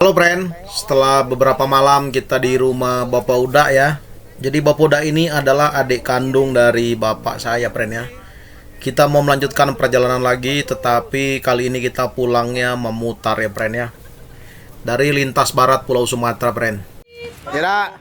Halo friend, setelah beberapa malam kita di rumah Bapak Uda ya. Jadi Bapak Uda ini adalah adik kandung dari bapak saya friend ya. Kita mau melanjutkan perjalanan lagi, tetapi kali ini kita pulangnya memutar ya friend ya. Dari lintas barat Pulau Sumatera friend. Kira.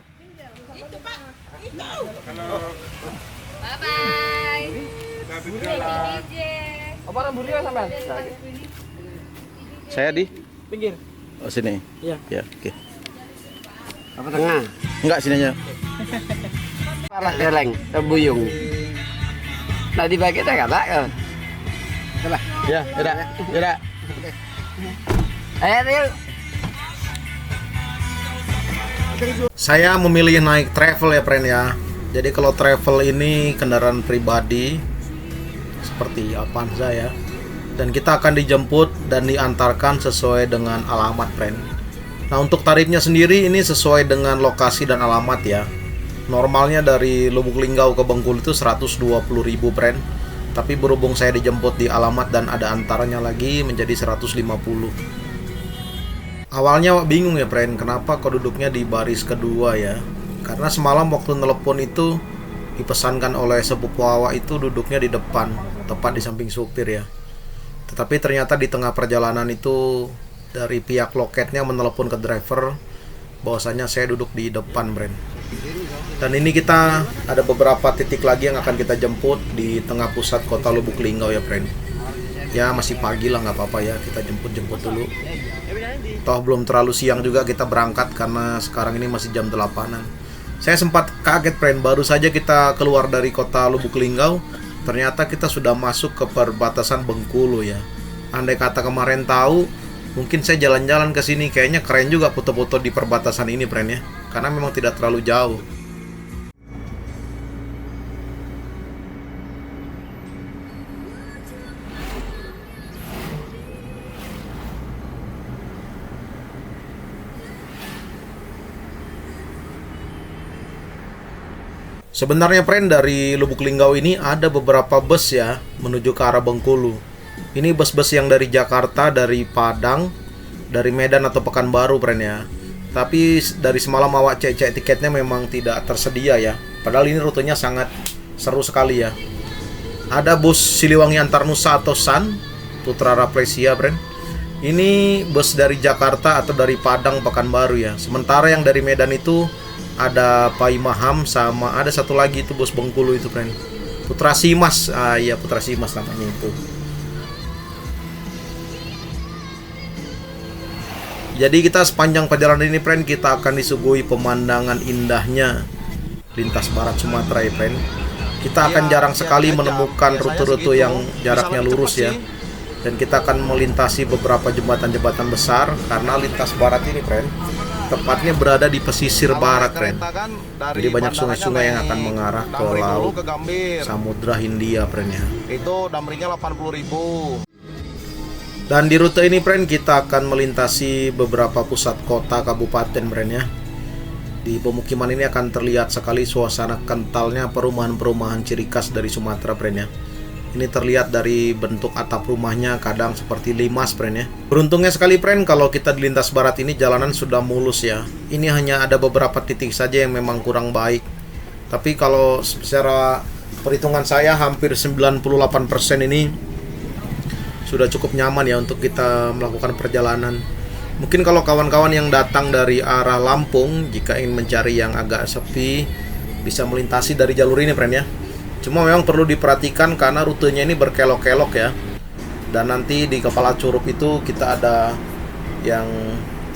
Saya di Pinggir. oh, sini. Iya. Ya, oke. Apa tengah? Enggak sini aja. Parah geleng, terbuyung. Tadi pakai tak kata ke? Coba. Ya, udah. Udah. Ayo. Saya memilih naik travel ya friend ya. Jadi kalau travel ini kendaraan pribadi seperti Avanza ya. Dan kita akan dijemput dan diantarkan sesuai dengan alamat friend. Nah untuk tarifnya sendiri ini sesuai dengan lokasi dan alamat ya. Normalnya dari Lubuk Linggau ke Bengkulu itu 120.000 friend. Tapi berhubung saya dijemput di alamat dan ada antaranya lagi menjadi 150. Awalnya bingung ya friend, kenapa kok duduknya di baris kedua ya. Karena semalam waktu telepon itu dipesankan oleh sepupu awak itu duduknya di depan, tepat di samping supir ya. Tetapi ternyata di tengah perjalanan itu dari pihak loketnya menelepon ke driver bahwasanya saya duduk di depan friend. Dan ini kita ada beberapa titik lagi yang akan kita jemput di tengah pusat kota Lubuk Linggau ya friend. Ya masih pagi lah, nggak apa-apa ya, kita jemput dulu. Toh belum terlalu siang juga kita berangkat karena sekarang ini masih jam 8-an. Saya sempat kaget friend, baru saja kita keluar dari kota Lubuk Linggau, ternyata kita sudah masuk ke perbatasan Bengkulu ya. Andai kata kemarin tahu, mungkin saya jalan-jalan ke sini, kayaknya keren juga foto-foto di perbatasan ini friend ya. Karena memang tidak terlalu jauh. Sebenarnya friend dari Lubuk Linggau ini ada beberapa bus ya menuju ke arah Bengkulu. Ini bus-bus yang dari Jakarta, dari Padang, dari Medan atau Pekanbaru friend ya. Tapi dari semalam awak cek tiketnya memang tidak tersedia ya. Padahal ini rutenya sangat seru sekali ya. Ada bus Siliwangi Antarnusa atau SAN, Putra Rafflesia friend. Ini bus dari Jakarta atau dari Padang Pekanbaru ya. Sementara yang dari Medan itu ada Pai Maham sama ada satu lagi itu bos Bengkulu itu friend, Putra Simas. Iya Putra Simas namanya itu. Jadi kita sepanjang perjalanan ini friend kita akan disuguhi pemandangan indahnya lintas barat Sumatera ya friend. Kita akan jarang sekali menemukan rute-rute yang jaraknya lurus ya. Dan kita akan melintasi beberapa jembatan-jembatan besar karena lintas barat ini friend tepatnya berada di pesisir barat friend. Jadi banyak sungai-sungai yang akan mengarah ke laut Samudra Hindia friend ya. Itu damrinya 80.000. Dan di rute ini friend kita akan melintasi beberapa pusat kota kabupaten friend ya. Di pemukiman ini akan terlihat sekali suasana kentalnya perumahan-perumahan ciri khas dari Sumatera friend ya. Ini terlihat dari bentuk atap rumahnya kadang seperti limas friend ya. Beruntungnya sekali friend kalau kita di lintas barat ini jalanan sudah mulus ya. Ini hanya ada beberapa titik saja yang memang kurang baik. Tapi kalau secara perhitungan saya hampir 98% ini sudah cukup nyaman ya untuk kita melakukan perjalanan. Mungkin kalau kawan-kawan yang datang dari arah Lampung jika ingin mencari yang agak sepi bisa melintasi dari jalur ini friend ya. Cuma memang perlu diperhatikan karena rutenya ini berkelok-kelok ya. Dan nanti di Kepala Curup itu kita ada yang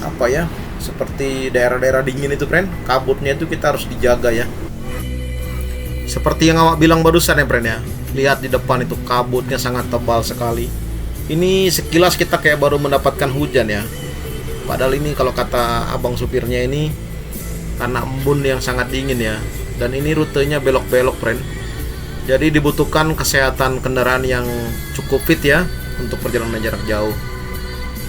apa ya, seperti daerah-daerah dingin itu friend. Kabutnya itu kita harus dijaga ya. Seperti yang awak bilang barusan ya friend ya. Lihat di depan itu kabutnya sangat tebal sekali. Ini sekilas kita kayak baru mendapatkan hujan ya. Padahal ini kalau kata abang supirnya ini karena embun yang sangat dingin ya. Dan ini rutenya belok-belok friend. Jadi dibutuhkan kesehatan kendaraan yang cukup fit ya untuk perjalanan jarak jauh.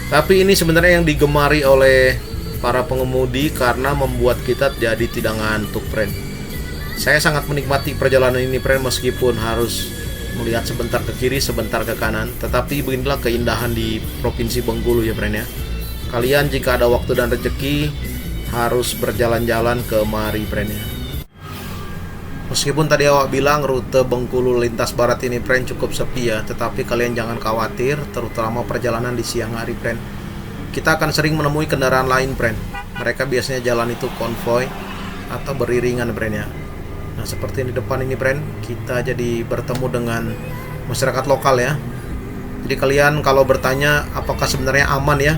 Tapi ini sebenarnya yang digemari oleh para pengemudi karena membuat kita jadi tidak ngantuk friend. Saya sangat menikmati perjalanan ini friend meskipun harus melihat sebentar ke kiri, sebentar ke kanan. Tetapi beginilah keindahan di Provinsi Bengkulu ya friend ya. Kalian jika ada waktu dan rezeki harus berjalan-jalan ke mari friend ya. Meskipun tadi awak bilang rute Bengkulu lintas barat ini friend cukup sepi ya, tetapi kalian jangan khawatir, terutama perjalanan di siang hari friend. Kita akan sering menemui kendaraan lain friend. Mereka biasanya jalan itu konvoy atau beriringan friend ya. Nah seperti di depan ini friend, kita jadi bertemu dengan masyarakat lokal ya. Jadi kalian kalau bertanya apakah sebenarnya aman ya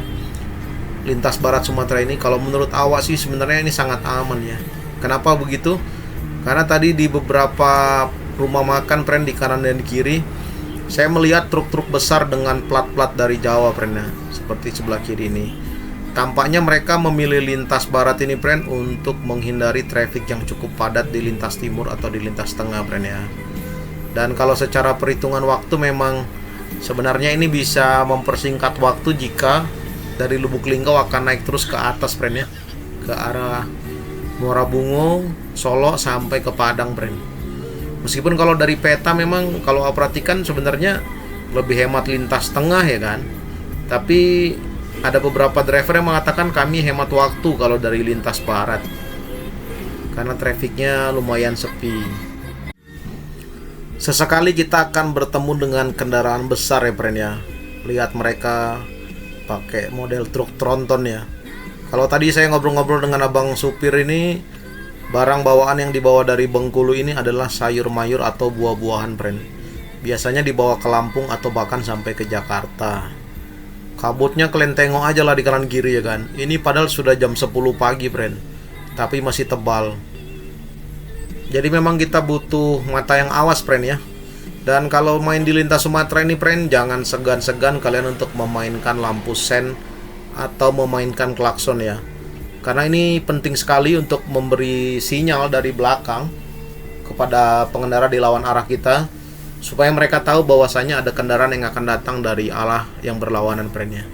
lintas barat Sumatera ini, kalau menurut awak sih sebenarnya ini sangat aman ya. Kenapa begitu? Karena tadi di beberapa rumah makan friend di kanan dan di kiri, saya melihat truk-truk besar dengan plat-plat dari Jawa friend ya, seperti sebelah kiri ini. Tampaknya mereka memilih lintas barat ini friend untuk menghindari traffic yang cukup padat di lintas timur atau di lintas tengah friend ya. Dan kalau secara perhitungan waktu memang sebenarnya ini bisa mempersingkat waktu jika dari Lubuk Linggau akan naik terus ke atas friend ya, ke arah Muara Bungo, Solo sampai ke Padang friend. Meskipun kalau dari peta memang kalau aku perhatikan sebenarnya lebih hemat lintas tengah ya kan. Tapi ada beberapa driver yang mengatakan kami hemat waktu kalau dari lintas barat, karena trafiknya lumayan sepi. Sesekali kita akan bertemu dengan kendaraan besar ya friend ya. Lihat mereka pakai model truk tronton ya. Kalau tadi saya ngobrol-ngobrol dengan abang supir ini, barang bawaan yang dibawa dari Bengkulu ini adalah sayur mayur atau buah-buahan friend. Biasanya dibawa ke Lampung atau bahkan sampai ke Jakarta. Kabutnya kalian tengok aja lah di kanan kiri ya kan. Ini padahal sudah jam 10 pagi friend, tapi masih tebal. Jadi memang kita butuh mata yang awas friend ya. Dan kalau main di lintas Sumatera ini friend, jangan segan-segan kalian untuk memainkan lampu sen atau memainkan klakson ya. Karena ini penting sekali untuk memberi sinyal dari belakang kepada pengendara di lawan arah kita, supaya mereka tahu bahwasanya ada kendaraan yang akan datang dari arah yang berlawanan friend ya.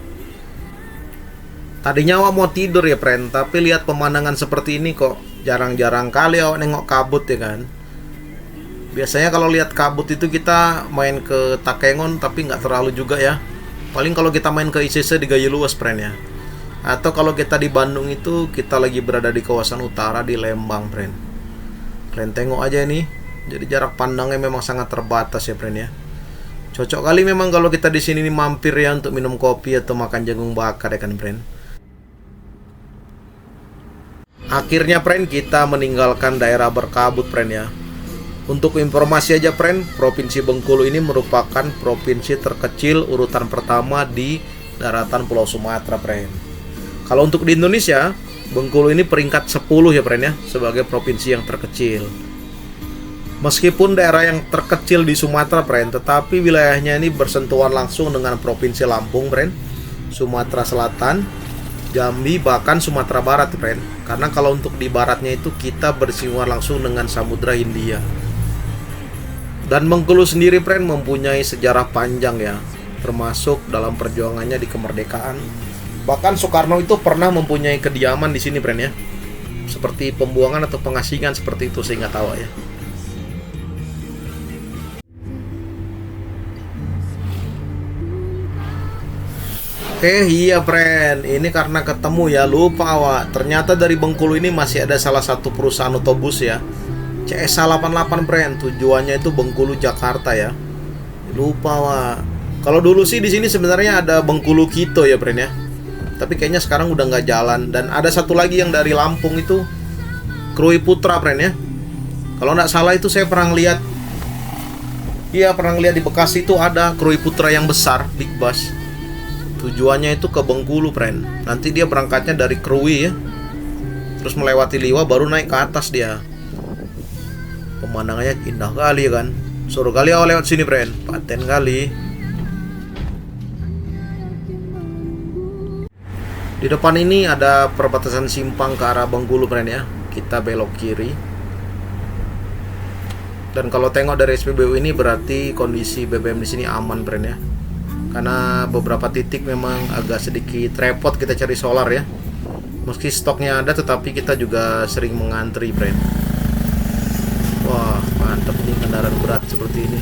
Tadinya awak mau tidur ya friend, tapi lihat pemandangan seperti ini kok jarang-jarang kali awak nengok kabut ya kan. Biasanya kalau lihat kabut itu kita main ke Takengon, tapi nggak terlalu juga ya. Paling kalau kita main ke ICC di Gayo Luas friend ya. Atau kalau kita di Bandung itu kita lagi berada di kawasan utara di Lembang friend. Kalian tengok aja ini. Jadi jarak pandangnya memang sangat terbatas ya friend ya. Cocok kali memang kalau kita di sini mampir ya untuk minum kopi atau makan jagung bakar ya kan friend. Akhirnya friend kita meninggalkan daerah berkabut friend ya. Untuk informasi aja friend, Provinsi Bengkulu ini merupakan provinsi terkecil urutan pertama di daratan Pulau Sumatera friend. Kalau untuk di Indonesia, Bengkulu ini peringkat 10 ya friend ya, sebagai provinsi yang terkecil. Meskipun daerah yang terkecil di Sumatera friend, tetapi wilayahnya ini bersentuhan langsung dengan Provinsi Lampung friend, Sumatera Selatan, Jambi, bahkan Sumatera Barat friend. Karena kalau untuk di baratnya itu kita bersinggungan langsung dengan Samudra Hindia. Dan Bengkulu sendiri friend mempunyai sejarah panjang ya, termasuk dalam perjuangannya di kemerdekaan. Bahkan Soekarno itu pernah mempunyai kediaman di sini friend ya. Seperti pembuangan atau pengasingan seperti itu saya nggak tahu ya. Iya friend, ini karena ketemu ya, lupa awak. Ternyata dari Bengkulu ini masih ada salah satu perusahaan otobus ya, CSA 88 friend, tujuannya itu Bengkulu Jakarta ya. Lupa awak. Kalau dulu sih di sini sebenarnya ada Bengkulu Kito ya friend ya. Tapi kayaknya sekarang udah nggak jalan. Dan ada satu lagi yang dari Lampung itu Krui Putra friend ya. Kalau nggak salah itu saya pernah lihat. Iya pernah lihat di Bekasi itu ada Krui Putra yang besar, big bus. Tujuannya itu ke Bengkulu friend. Nanti dia berangkatnya dari Krui ya, terus melewati Liwa baru naik ke atas dia. Pemandangannya indah kali kan. Suruh kali awal lewat sini friend, paten kali. Di depan ini ada perbatasan simpang ke arah Bengkulu friend ya. Kita belok kiri. Dan kalau tengok dari SPBU ini berarti kondisi BBM di sini aman friend ya. Karena beberapa titik memang agak sedikit repot kita cari solar ya. Meski stoknya ada tetapi kita juga sering mengantri friend. Wah mantap nih kendaraan berat seperti ini.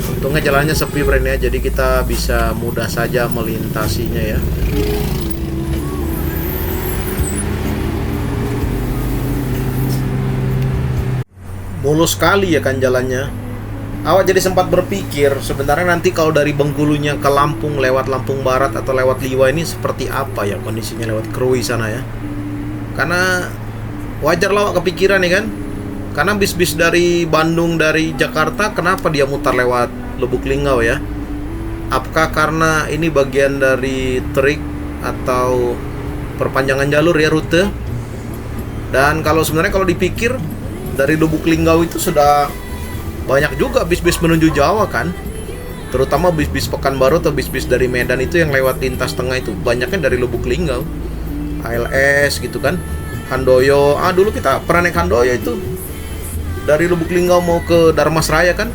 Untungnya jalannya sepi friend ya, jadi kita bisa mudah saja melintasinya ya. mulus sekali ya kan jalannya. Awak jadi sempat berpikir sebenarnya nanti kalau dari Bengkulunya ke Lampung lewat Lampung Barat atau lewat Liwa ini seperti apa ya kondisinya lewat Krui sana ya. Karena wajar lah awak kepikiran ya kan. Karena bis-bis dari Bandung, dari Jakarta kenapa dia mutar lewat Lubuk Linggau ya? Apakah karena ini bagian dari trik atau perpanjangan jalur ya rute? Dan kalau sebenarnya kalau dipikir dari Lubuk Linggau itu sudah banyak juga bis-bis menuju Jawa kan, terutama bis-bis Pekanbaru atau bis-bis dari Medan itu yang lewat lintas tengah itu banyaknya dari Lubuk Linggau, ALS gitu kan, Handoyo. Dulu kita pernah naik Handoyo itu dari Lubuk Linggau mau ke Darmasraya kan.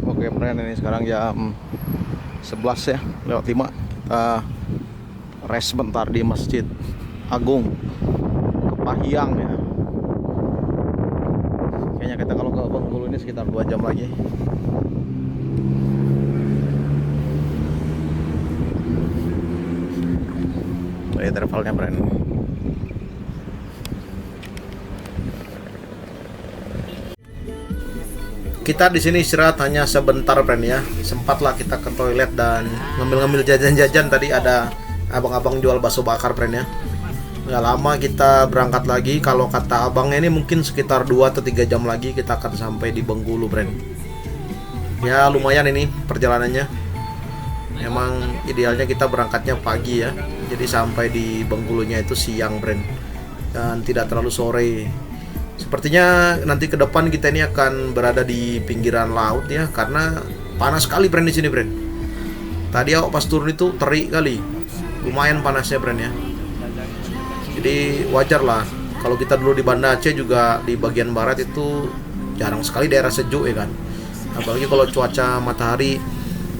Oke friend, ini sekarang jam 11 ya, lewat 5. Kita rest bentar di Masjid Agung Kepahyang ya. Kayaknya kita kalau ke Bengkulu ini sekitar 2 jam lagi. Ini travelnya friend. Kita di sini istirahat hanya sebentar friend ya. Sempatlah kita ke toilet dan ngambil-ngambil jajan-jajan. Tadi ada abang-abang jual bakso bakar friend ya. Nggak lama kita berangkat lagi. Kalau kata abangnya ini mungkin sekitar 2 atau 3 jam lagi kita akan sampai di Bengkulu friend. Ya lumayan ini perjalanannya. Memang idealnya kita berangkatnya pagi ya. Jadi sampai di Bengkulunya itu siang friend. Dan tidak terlalu sore. Sepertinya nanti ke depan kita ini akan berada di pinggiran laut ya. Karena panas sekali friend di sini friend. Tadi awak pas turun itu terik kali. Lumayan panasnya friend ya. Jadi wajar lah. Kalau kita dulu di Banda Aceh juga di bagian barat itu jarang sekali daerah sejuk ya kan. Apalagi kalau cuaca matahari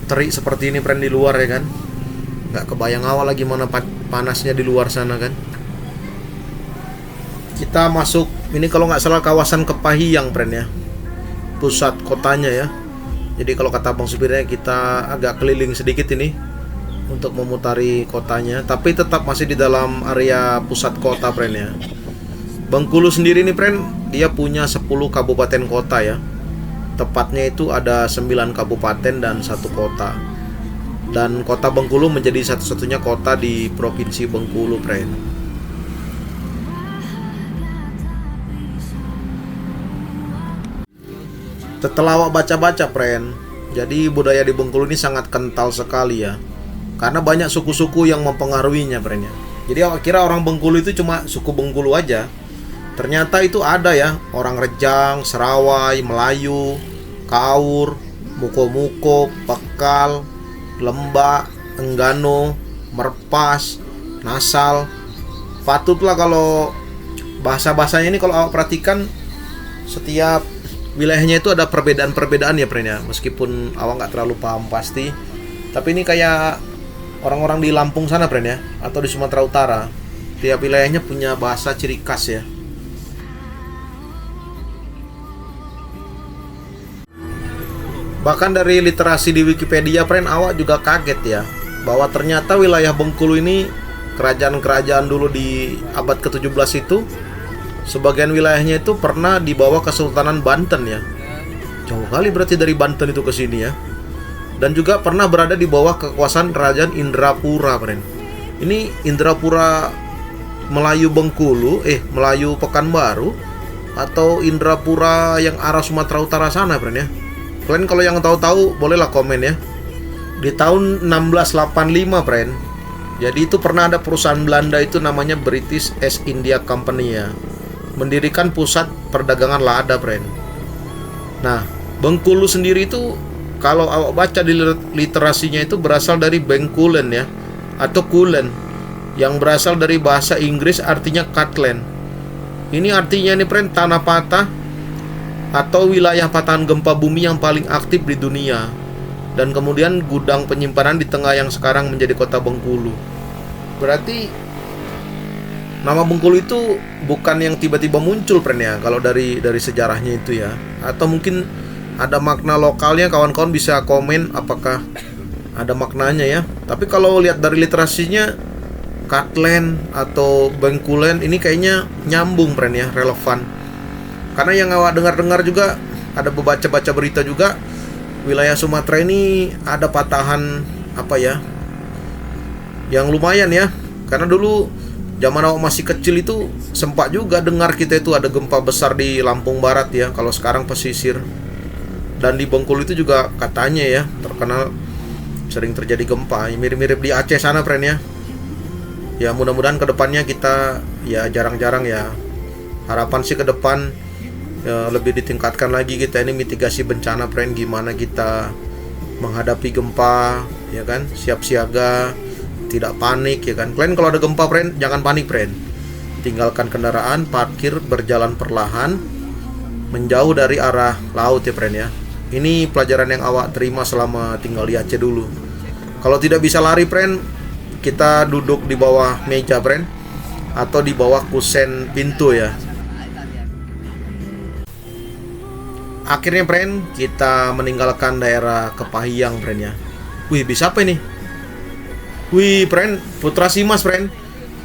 terik seperti ini friend di luar ya kan. Nggak kebayang awal lagi mana panasnya di luar sana kan. Kita masuk ini kalau nggak salah kawasan Kepahyang friend ya. Pusat kotanya ya. Jadi kalau kata bang supirnya kita agak keliling sedikit ini untuk memutari kotanya, tapi tetap masih di dalam area pusat kota friend ya. Bengkulu sendiri nih friend, dia punya 10 kabupaten kota ya. Tepatnya itu ada 9 kabupaten dan 1 kota. Dan kota Bengkulu menjadi satu-satunya kota di provinsi Bengkulu friend. Setelah awak baca-baca friend, jadi budaya di Bengkulu ini sangat kental sekali ya. Karena banyak suku-suku yang mempengaruhinya friend ya. Jadi awak kira orang Bengkulu itu cuma suku Bengkulu aja. Ternyata itu ada ya, orang Rejang, Serawai, Melayu, Kaur, Muko-Muko, Pekal, Lembak, Enggano, Merpas, Nasal. Patutlah kalau bahasa-bahasanya ini kalau awak perhatikan setiap wilayahnya itu ada perbedaan-perbedaan ya friend ya. Meskipun awak nggak terlalu paham pasti, tapi ini kayak orang-orang di Lampung sana friend ya, atau di Sumatera Utara. Tiap wilayahnya punya bahasa ciri khas ya. Bahkan dari literasi di Wikipedia friend, awak juga kaget ya bahwa ternyata wilayah Bengkulu ini kerajaan-kerajaan dulu di abad ke-17 itu sebagian wilayahnya itu pernah dibawa Kesultanan Banten ya. Jauh kali berarti dari Banten itu ke sini ya. Dan juga pernah berada di bawah kekuasaan Kerajaan Indrapura friend. Ini Indrapura Melayu Bengkulu, Melayu Pekanbaru, atau Indrapura yang arah Sumatera Utara sana friend ya. Kalian kalau yang tahu-tahu bolehlah komen ya. Di tahun 1685 friend, jadi itu pernah ada perusahaan Belanda itu namanya British East India Company ya, mendirikan pusat perdagangan lada friend. Nah Bengkulu sendiri itu kalau awak baca di literasinya itu berasal dari Bengkulen ya, atau Kulen, yang berasal dari bahasa Inggris artinya Katland. Ini artinya nih friend, tanah patah atau wilayah patahan gempa bumi yang paling aktif di dunia. Dan kemudian gudang penyimpanan di tengah yang sekarang menjadi kota Bengkulu. Berarti nama Bengkulu itu bukan yang tiba-tiba muncul friend ya, kalau dari sejarahnya itu ya. Atau mungkin ada makna lokalnya, kawan-kawan bisa komen apakah ada maknanya ya. Tapi kalau lihat dari literasinya Katlen atau Bengkulen ini kayaknya nyambung friend ya, relevan. Karena yang awak dengar-dengar juga, ada baca-baca berita juga, wilayah Sumatera ini ada patahan apa ya, yang lumayan ya. Karena dulu zaman awak masih kecil itu sempat juga dengar kita itu ada gempa besar di Lampung Barat ya, kalau sekarang pesisir. Dan di Bengkulu itu juga katanya ya terkenal sering terjadi gempa, mirip-mirip di Aceh sana friend ya. Ya mudah-mudahan kedepannya kita ya jarang-jarang ya, harapan sih ke depan ya, lebih ditingkatkan lagi kita ini mitigasi bencana friend, gimana kita menghadapi gempa ya kan, siap siaga, tidak panik ya kan. Kalian kalau ada gempa friend jangan panik friend, tinggalkan kendaraan, parkir, berjalan perlahan menjauh dari arah laut ya friend ya. Ini pelajaran yang awak terima selama tinggal di Aceh dulu. Kalau tidak bisa lari friend, kita duduk di bawah meja friend, atau di bawah kusen pintu ya. Akhirnya friend, kita meninggalkan daerah Kepahyang friend ya. Wih, bisa apa ini? Wih friend, Putra Simas friend.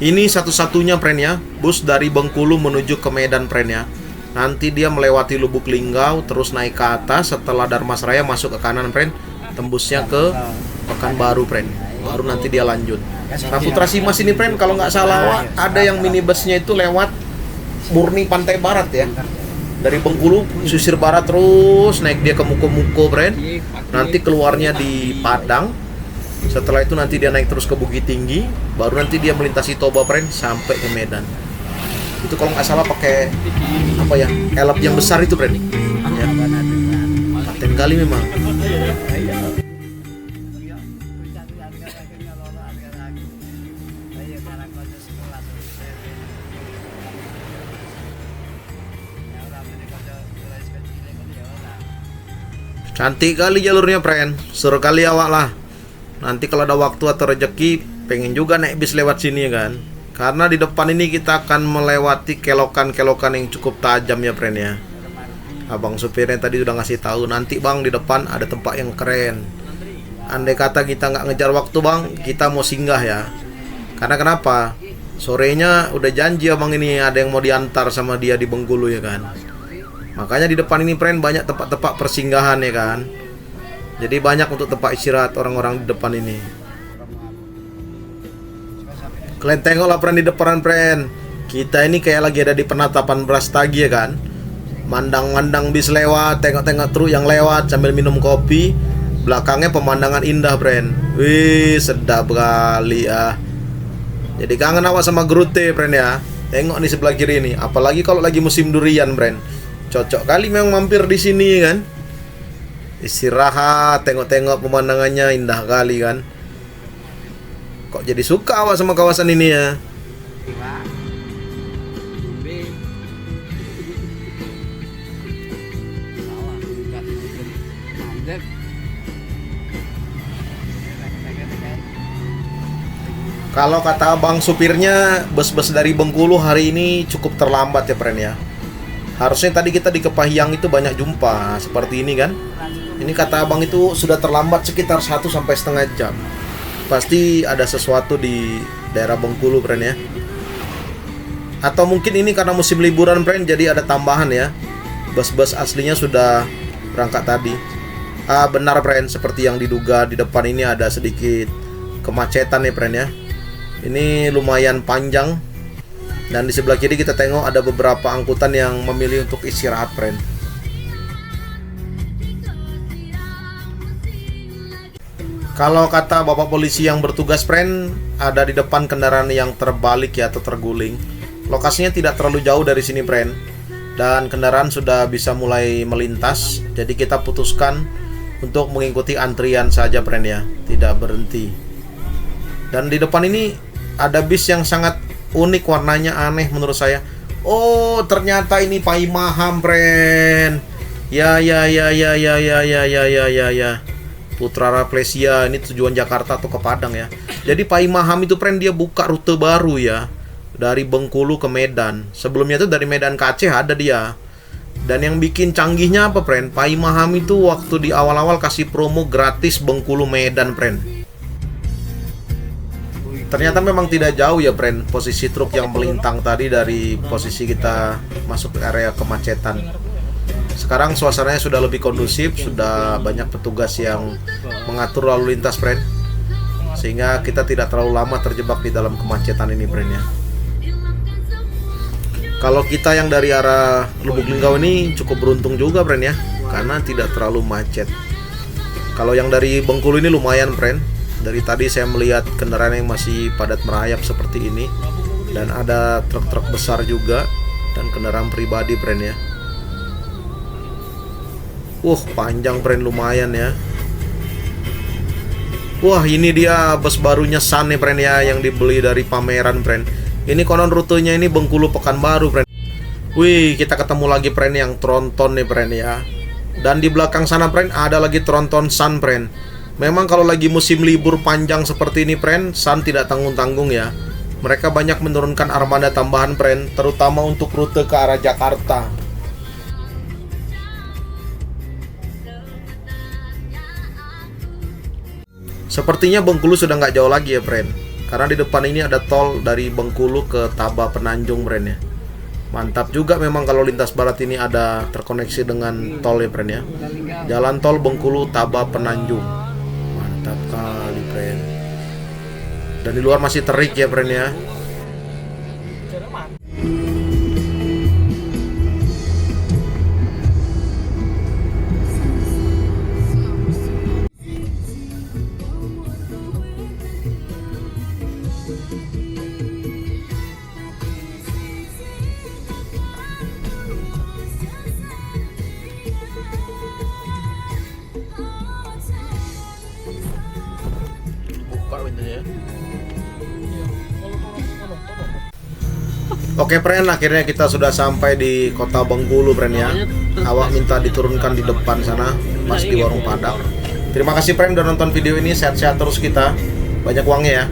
Ini satu-satunya friend ya, bus dari Bengkulu menuju ke Medan friend ya. Nanti dia melewati Lubuk Linggau, terus naik ke atas, setelah Darmasraya masuk ke kanan friend, tembusnya ke Pekanbaru friend, baru nanti dia lanjut. Nah Putra Simas ini friend, kalau nggak salah ada yang minibusnya itu lewat murni pantai barat ya, dari Bengkulu sisir barat terus naik dia ke Muko-Muko friend, nanti keluarnya di Padang. Setelah itu nanti dia naik terus ke Bukit Tinggi, baru nanti dia melintasi Toba friend sampai ke Medan. Itu kalau nggak salah pakai apa ya, elep yang besar itu friend ya. Paten kali memang. Cantik kali jalurnya friend, seru kali awak lah. Nanti kalau ada waktu atau rezeki pengen juga naik bis lewat sini kan. Karena di depan ini kita akan melewati kelokan-kelokan yang cukup tajam ya friend ya. Abang supirnya tadi udah ngasih tahu, nanti bang di depan ada tempat yang keren. Andai kata kita nggak ngejar waktu bang, kita mau singgah ya. Karena kenapa? Sorenya udah janji abang ini ada yang mau diantar sama dia di Bengkulu ya kan. Makanya di depan ini friend banyak tempat-tempat persinggahan ya kan. Jadi banyak untuk tempat istirahat orang-orang di depan ini. Kalian tengoklah friend di depan friend, kita ini kayak lagi ada di penatapan Brastagi ya kan. Mandang-mandang bis lewat, tengok-tengok truk yang lewat sambil minum kopi. Belakangnya pemandangan indah friend. Wih sedap kali ya. Jadi kangen awak sama Grute friend ya. Tengok nih sebelah kiri nih, apalagi kalau lagi musim durian friend. Cocok kali memang mampir di sini kan. Istirahat, tengok-tengok pemandangannya indah kali kan. Kok jadi suka awak sama kawasan ini ya? Kalau kata abang supirnya, bus-bus dari Bengkulu hari ini cukup terlambat ya friend ya. Harusnya tadi kita di Kepahyang itu banyak jumpa seperti ini kan. Ini kata abang itu sudah terlambat sekitar 1 sampai setengah jam. Pasti ada sesuatu di daerah Bengkulu friend ya. Atau mungkin ini karena musim liburan friend, jadi ada tambahan ya. Bus-bus aslinya sudah berangkat tadi. Benar friend, seperti yang diduga, di depan ini ada sedikit kemacetan ya friend ya. Ini lumayan panjang. Dan di sebelah kiri kita tengok ada beberapa angkutan yang memilih untuk istirahat friend. Kalau kata bapak polisi yang bertugas friend, ada di depan kendaraan yang terbalik ya atau terguling. Lokasinya tidak terlalu jauh dari sini friend, dan kendaraan sudah bisa mulai melintas. Jadi kita putuskan untuk mengikuti antrian saja friend ya, tidak berhenti. Dan di depan ini ada bis yang sangat unik, warnanya aneh menurut saya. Oh ternyata ini Pai Maham friend. Ya. Putra Rafflesia, ini tujuan Jakarta atau ke Padang ya. Jadi Pai Maham itu friend dia buka rute baru ya, dari Bengkulu ke Medan. Sebelumnya itu dari Medan ke Aceh ada dia. Dan yang bikin canggihnya apa friend? Pai Maham itu waktu di awal-awal kasih promo gratis Bengkulu Medan friend. Ternyata memang tidak jauh ya friend posisi truk yang melintang tadi dari posisi kita masuk ke area kemacetan. Sekarang suasananya sudah lebih kondusif, sudah banyak petugas yang mengatur lalu lintas friend, sehingga kita tidak terlalu lama terjebak di dalam kemacetan ini friend ya. Kalau kita yang dari arah Lubuk Linggau ini cukup beruntung juga friend ya, karena tidak terlalu macet. Kalau yang dari Bengkulu ini lumayan friend. Dari tadi saya melihat kendaraan yang masih padat merayap seperti ini, dan ada truk-truk besar juga dan kendaraan pribadi friend ya. Panjang friend, lumayan ya. Ini dia bus barunya Sun nih friend ya, yang dibeli dari pameran friend. Ini konon rutenya ini Bengkulu Pekanbaru friend. Kita ketemu lagi friend yang tronton nih friend ya. Dan di belakang sana friend ada lagi tronton Sun friend. Memang kalau lagi musim libur panjang seperti ini friend, Sun tidak tanggung-tanggung ya. Mereka banyak menurunkan armada tambahan friend, terutama untuk rute ke arah Jakarta. Sepertinya Bengkulu sudah nggak jauh lagi ya friend, karena di depan ini ada tol dari Bengkulu ke Taba Penanjung friend ya. Mantap juga memang kalau lintas barat ini ada terkoneksi dengan tol ya friend ya. Jalan tol Bengkulu Taba Penanjung. Mantap kali friend. Dan di luar masih terik ya friend ya. Oke friend, akhirnya kita sudah sampai di kota Bengkulu friend ya. Awak minta diturunkan di depan sana, pas di warung Padang. Terima kasih friend udah nonton video ini, sehat-sehat terus kita. Banyak uangnya ya.